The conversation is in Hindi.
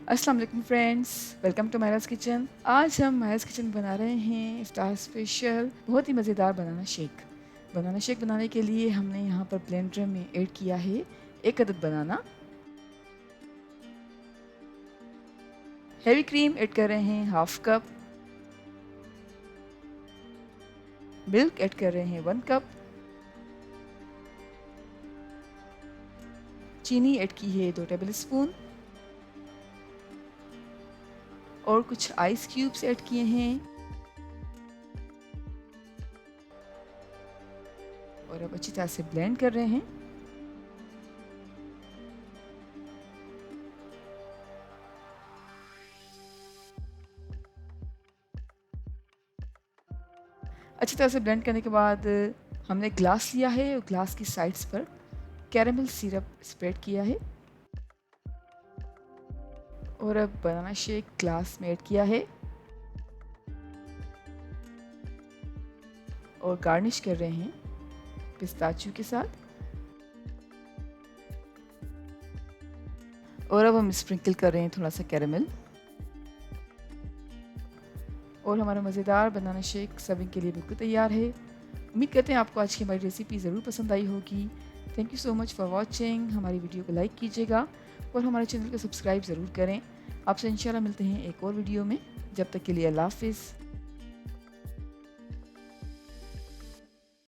अस्सलाम वालेकुम फ्रेंड्स, वेलकम टू मायराज किचन। आज हम मायराज किचन बना रहे हैं इफ्तार स्पेशल बहुत ही मज़ेदार बनाना शेक। बनाना शेक बनाने के लिए हमने यहाँ पर ब्लेंडर में ऐड किया है 1 अदद बनाना। हैवी क्रीम ऐड कर रहे हैं 1/2 कप। मिल्क ऐड कर रहे हैं 1 कप। चीनी ऐड की है 2 टेबल स्पून और कुछ आइस क्यूब्स ऐड किए हैं। और अब अच्छी तरह से ब्लेंड कर रहे हैं। अच्छी तरह से ब्लेंड करने के बाद हमने ग्लास लिया है और ग्लास की साइड्स पर कैरेमल सिरप स्प्रेड किया है और अब बनाना शेक ग्लास में ऐड किया है और गार्निश कर रहे हैं पिस्ताचियो के साथ। और अब हम स्प्रिंकल कर रहे हैं थोड़ा सा कैरेमल। और हमारा मज़ेदार बनाना शेक सर्विंग के लिए बिल्कुल तैयार है। उम्मीद करते हैं आपको आज की हमारी रेसिपी ज़रूर पसंद आई होगी। Thank you so much for watching. हमारी वीडियो को लाइक कीजिएगा और हमारे चैनल को सब्सक्राइब ज़रूर करें। आपसे इंशाल्लाह मिलते हैं एक और वीडियो में। जब तक के लिए अल्लाह हाफ़िज़।